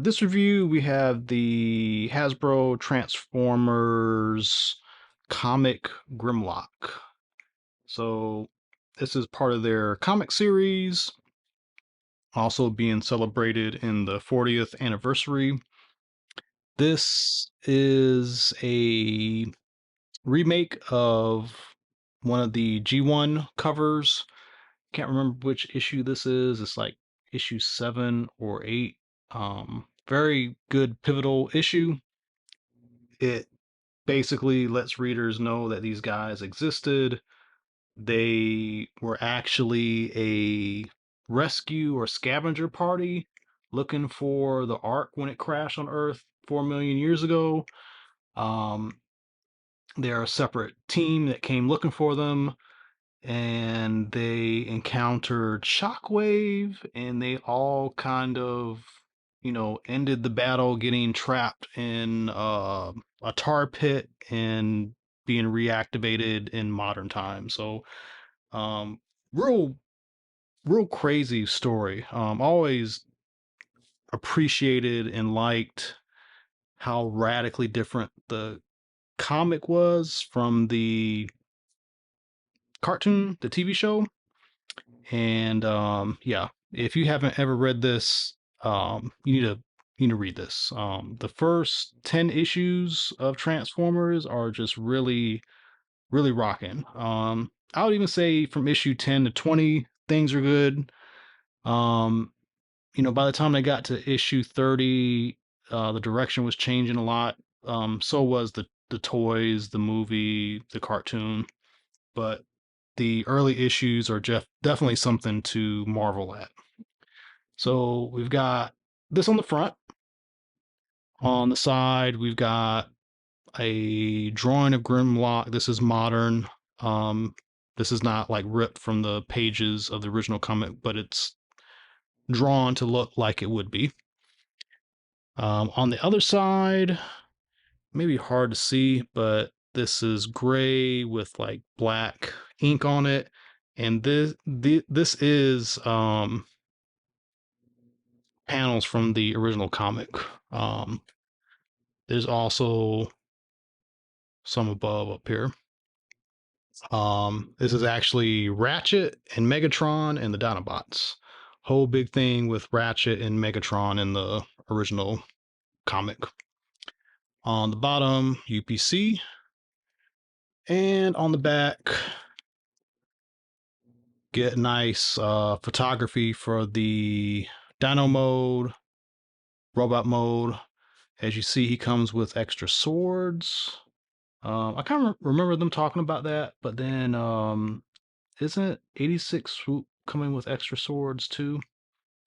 this review, we have the Hasbro Transformers comic Grimlock. So this is part of their comic series, also being celebrated in the 40th anniversary. This is a remake of one of the G1 covers. Can't remember which issue this is. It's like issue 7 or 8. Very good pivotal issue. It basically lets readers know that these guys existed. They were actually a rescue or scavenger party looking for the Ark when it crashed on Earth 4 million years ago. Um, they're a separate team that came looking for them, and they encountered Shockwave, and they all kind of, ended the battle getting trapped in a tar pit and being reactivated in modern times. So, um, real, real crazy story. Always appreciated and liked how radically different the comic was from the cartoon, the TV show. And yeah, if you haven't ever read this, you need to read this. The first 10 issues of Transformers are just really, really rocking. I would even say from issue 10 to 20, things are good. Um, by the time they got to issue 30, the direction was changing a lot. So was the toys, the movie, the cartoon, but the early issues are definitely something to marvel at. So we've got this on the front. On the side, we've got a drawing of Grimlock. This is modern. This is not like ripped from the pages of the original comic, but it's drawn to look like it would be. On the other side, maybe hard to see, but this is gray with like black ink on it, and this is panels from the original comic. Um, there's also some above up here. This is actually Ratchet and Megatron and the Dinobots. Whole big thing with Ratchet and Megatron in the original comic. On the bottom, UPC. And on the back, get nice photography for the Dino Mode, Robot Mode. As you see, he comes with extra swords. I kind of remember them talking about that, but then isn't 86 Swoop coming with extra swords too?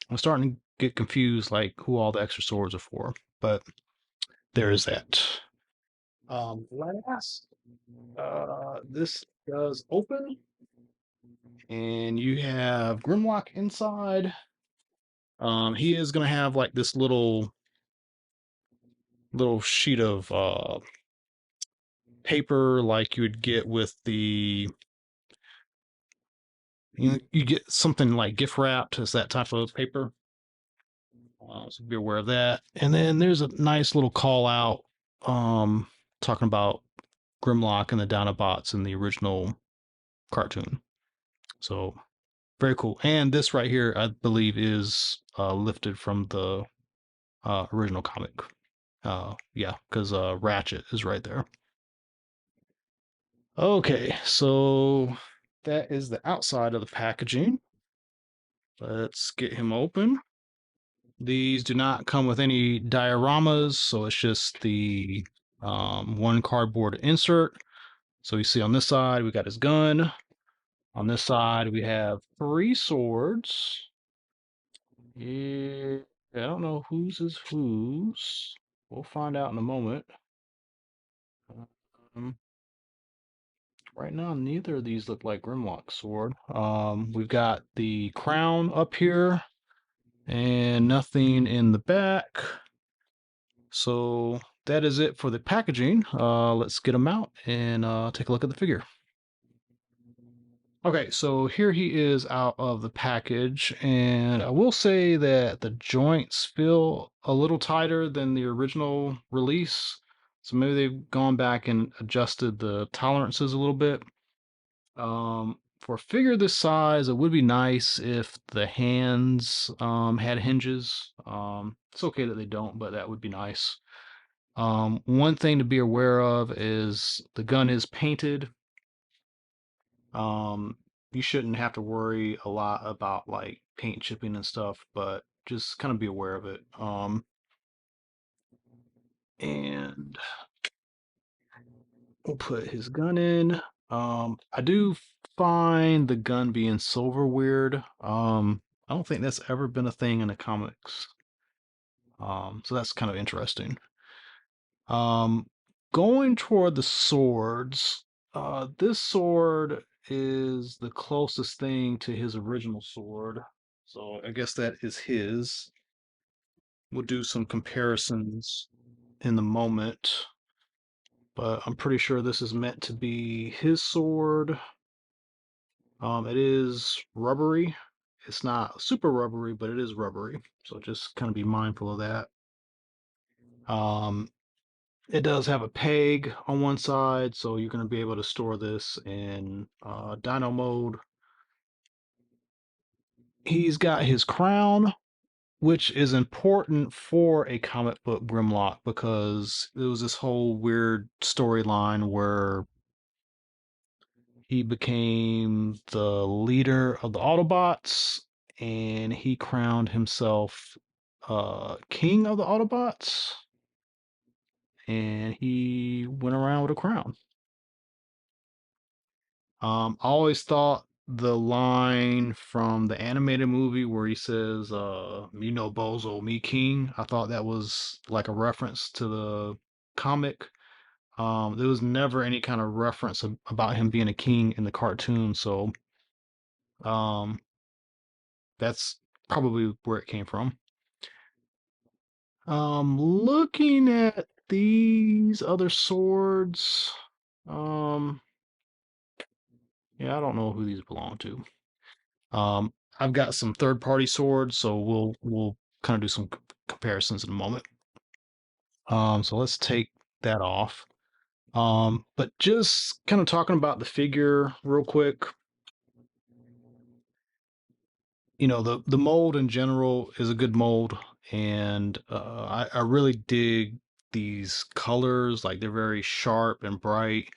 I'm starting to get confused, like who all the extra swords are for. But there is that. Last, this does open, and you have Grimlock inside. He is gonna have like this little sheet of paper like you would get with the you get something like gift wrapped as that type of paper. So be aware of that. And then there's a nice little call out talking about Grimlock and the Dinobots in the original cartoon. So very cool. And this right here, I believe, is lifted from the original comic. Yeah, because Ratchet is right there. Okay, so that is the outside of the packaging. Let's get him open. These do not come with any dioramas, so it's just the one cardboard insert. So you see on this side, we got his gun. On this side, we have 3 swords. Yeah, I don't know whose is whose. We'll find out in a moment. Um, right now, neither of these look like Grimlock's sword. We've got the crown up here and nothing in the back. So that is it for the packaging. Let's get them out and take a look at the figure. Okay, so here he is out of the package, and I will say that the joints feel a little tighter than the original release. So maybe they've gone back and adjusted the tolerances a little bit. For a figure this size, it would be nice if the hands had hinges. It's okay that they don't, but that would be nice. One thing to be aware of is the gun is painted. Um, you shouldn't have to worry a lot about like paint chipping and stuff, but just kind of be aware of it. And we'll put his gun in. I do find the gun being silver weird. I don't think that's ever been a thing in the comics. So that's kind of interesting. Um, Going toward the swords, this sword is the closest thing to his original sword. So I guess that is his. We'll do some comparisons in the moment, but I'm pretty sure this is meant to be his sword. It is rubbery. It's not super rubbery, but it is rubbery. So just kind of be mindful of that. Um, It does have a peg on one side, so you're going to be able to store this in Dino Mode. He's got his crown, which is important for a comic book Grimlock because there was this whole weird storyline where he became the leader of the Autobots and he crowned himself king of the Autobots and he went around with a crown. I always thought the line from the animated movie where he says, "Me no bozo, me king." I thought that was like a reference to the comic. There was never any kind of reference about him being a king in the cartoon, so um, that's probably where it came from. Looking at these other swords, um, yeah, I don't know who these belong to. Um, I've got some third-party swords, so we'll kind of do some comparisons in a moment. So let's take that off. But just kind of talking about the figure real quick. You know, the mold in general is a good mold, and I really dig these colors. Like they're very sharp and bright.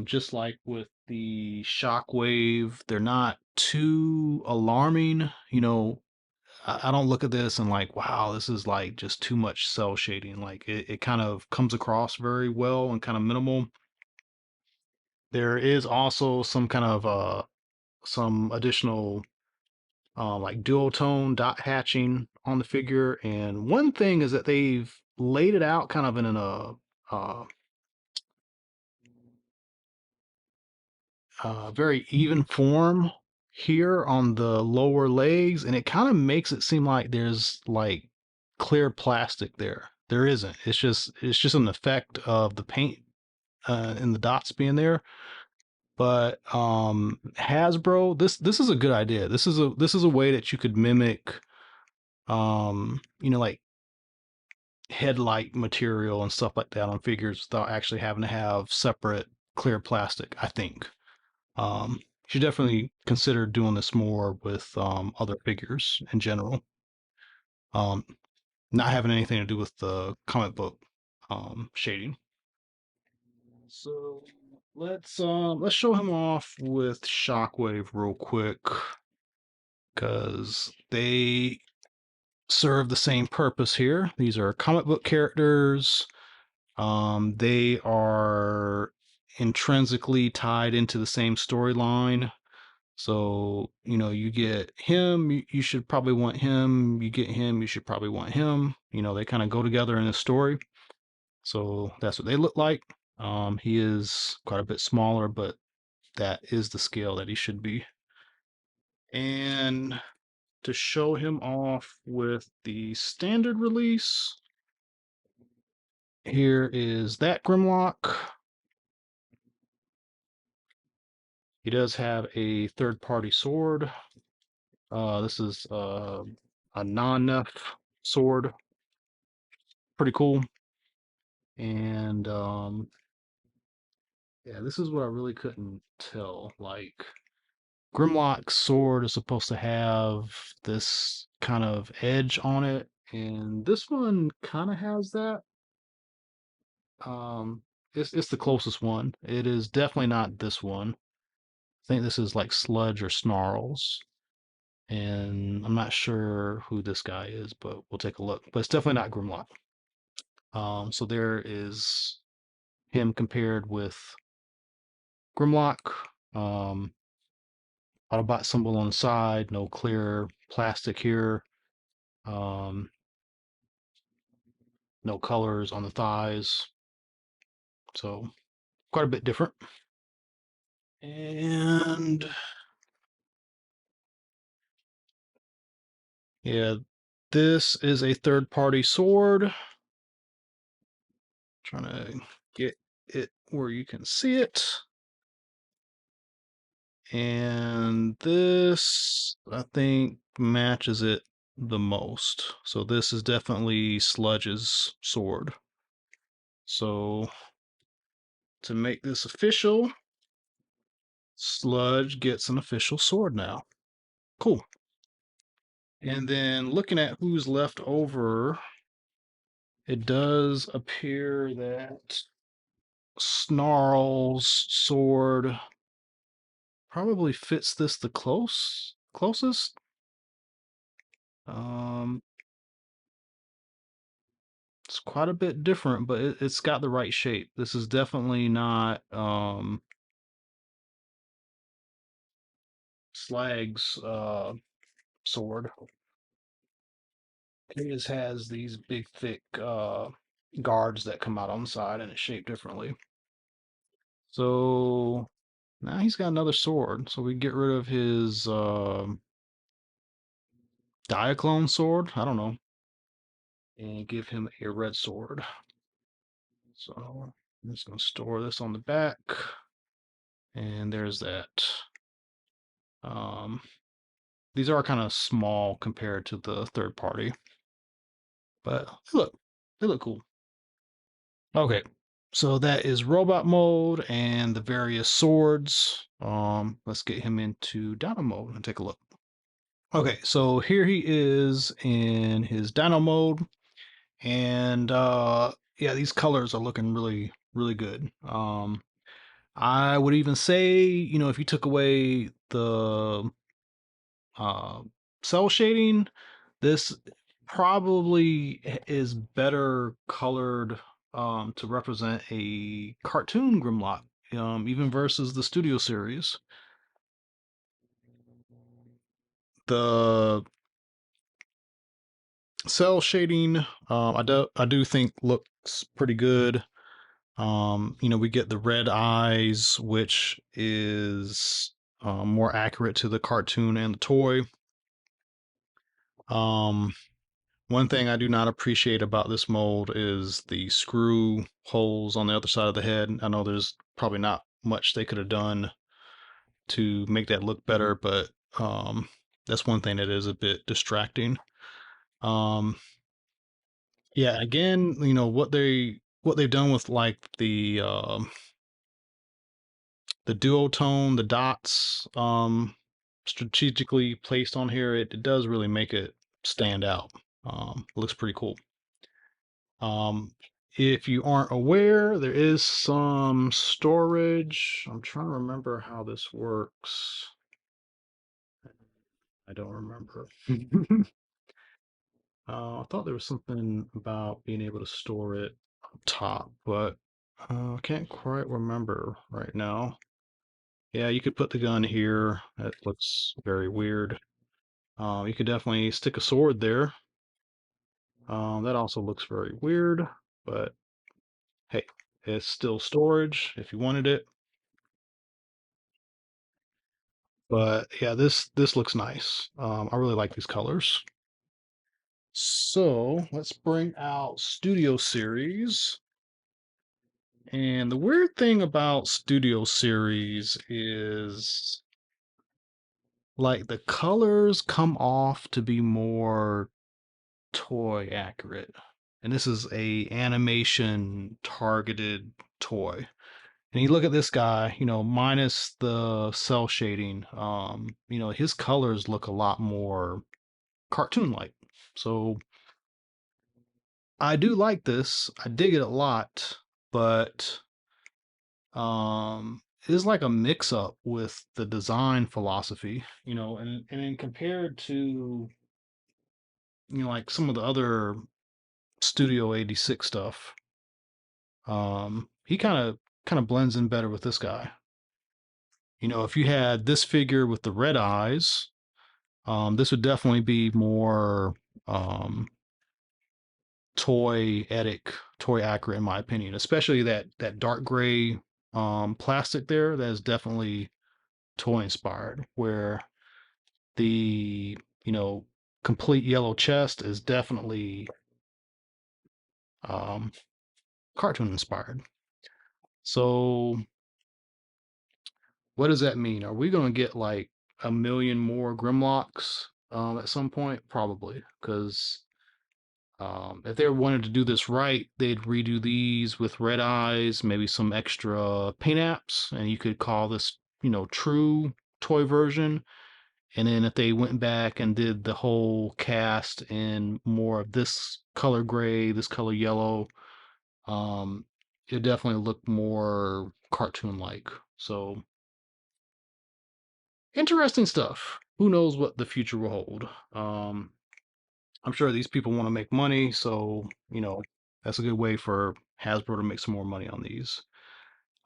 Just like with the Shockwave, they're not too alarming. You know, I don't look at this and like, wow, this is like just too much cell shading. Like it kind of comes across very well and kind of minimal. There is also some kind of some additional like dual tone dot hatching on the figure. And one thing is that they've laid it out kind of in uh, very even form here on the lower legs, and it kind of makes it seem like there's like clear plastic there. There isn't. It's just an effect of the paint and the dots being there. But Hasbro, this is a good idea. This is a way that you could mimic like headlight material and stuff like that on figures without actually having to have separate clear plastic, I think. You should definitely consider doing this more with other figures in general. Um, Not having anything to do with the comic book shading. So let's show him off with Shockwave real quick because they serve the same purpose here. These are comic book characters. They are intrinsically tied into the same storyline. So, you get him, you should probably want him. You get him, you should probably want him. They kind of go together in the story. So that's what they look like. He is quite a bit smaller, but that is the scale that he should be. And to show him off with the standard release, here is that Grimlock. He does have a third-party sword. This is a non-Nef sword. Pretty cool. And yeah, this is what I really couldn't tell. Like, Grimlock's sword is supposed to have this kind of edge on it, and this one kind of has that. Um, it's the closest one. It is definitely not this one. I think this is like Sludge or Snarls, and I'm not sure who this guy is, but we'll take a look. But it's definitely not Grimlock. So there is him compared with Grimlock. Um, Autobot symbol on the side, no clear plastic here. Um, no colors on the thighs. So quite a bit different. And yeah, this is a third party sword. Trying to get it where you can see it. And this, I think, matches it the most. So this is definitely Sludge's sword. So to make this official, Sludge gets an official sword now. Cool. And then looking at who's left over, it does appear that Snarl's sword probably fits this the closest. Um, it's quite a bit different, but it's got the right shape. This is definitely not Slag's sword. It just has these big, thick guards that come out on the side, and it's shaped differently. So now he's got another sword. So we get rid of his Diaclone sword. I don't know. And give him a red sword. So I'm just going to store this on the back. And there's that. Um, these are kind of small compared to the third party. But they look cool. Okay, so that is robot mode and the various swords. Let's get him into Dino mode and take a look. Okay, so here he is in his Dino mode, and yeah, these colors are looking really good. I would even say, you know, if you took away the uh, cell shading, this probably is better colored to represent a cartoon Grimlock, even versus the studio series. The cell shading, I do think looks pretty good. You know, we get the red eyes, which is more accurate to the cartoon and the toy. Um, One thing I do not appreciate about this mold is the screw holes on the other side of the head. I know there's probably not much they could have done to make that look better, but that's one thing that is a bit distracting. Um, yeah, again, you know what they've done with like the duotone, the dots, strategically placed on here, it does really make it stand out. It looks pretty cool. If you aren't aware, there is some storage. I'm trying to remember how this works. I don't remember. I thought there was something about being able to store it up top, but I can't quite remember right now. Yeah, you could put the gun here. That looks very weird. You could definitely stick a sword there. That also looks very weird, but hey, it's still storage if you wanted it. But yeah, this looks nice. I really like these colors. So let's bring out Studio Series, And the weird thing about Studio Series is like the colors come off to be more toy accurate. And this is a animation targeted toy. And you look at this guy, minus the cell shading, his colors look a lot more cartoon like. So I do like this. I dig it a lot, but it is like a mix up with the design philosophy, and then compared to like some of the other Studio 86 stuff, he kind of blends in better with this guy. If you had this figure with the red eyes, this would definitely be more um, toy accurate in my opinion, especially that dark gray plastic there. That is definitely toy inspired. Where the complete yellow chest is definitely um, cartoon inspired. So what does that mean? Are we going to get like a million more Grimlocks at some point? Probably, because if they wanted to do this right, they'd redo these with red eyes, maybe some extra paint apps, and you could call this, true toy version. And then if they went back and did the whole cast in more of this color gray, this color yellow, um, it definitely looked more cartoon-like. So interesting stuff. Who knows what the future will hold? I'm sure these people want to make money, so that's a good way for Hasbro to make some more money on these.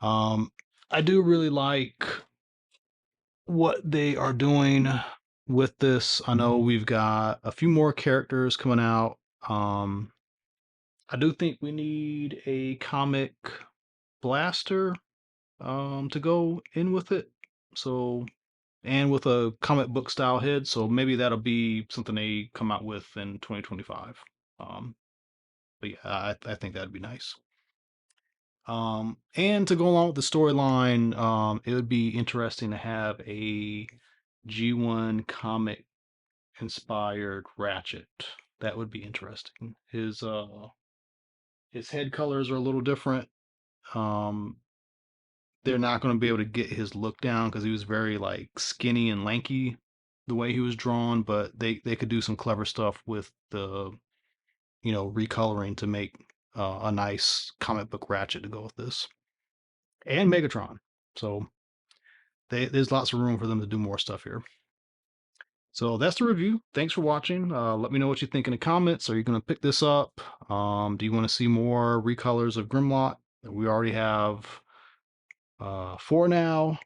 Um, I do really like what they are doing with this. I know we've got a few more characters coming out. I do think we need a comic blaster to go in with it. So, and with a comic book style head, so maybe that'll be something they come out with in 2025. Um, but yeah, I think that'd be nice. And to go along with the storyline, it would be interesting to have a G1 comic inspired Ratchet. That would be interesting. His head colors are a little different. Um, they're not going to be able to get his look down because he was very like skinny and lanky the way he was drawn, but they could do some clever stuff with the recoloring to make a nice comic book Ratchet to go with this, and Megatron. So there's lots of room for them to do more stuff here. So that's the review. Thanks for watching. Let me know what you think in the comments. Are you going to pick this up? Do you want to see more recolors of Grimlock? We already have 4 now.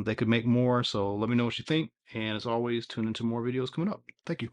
They could make more, so let me know what you think. And as always, tune into more videos coming up. Thank you.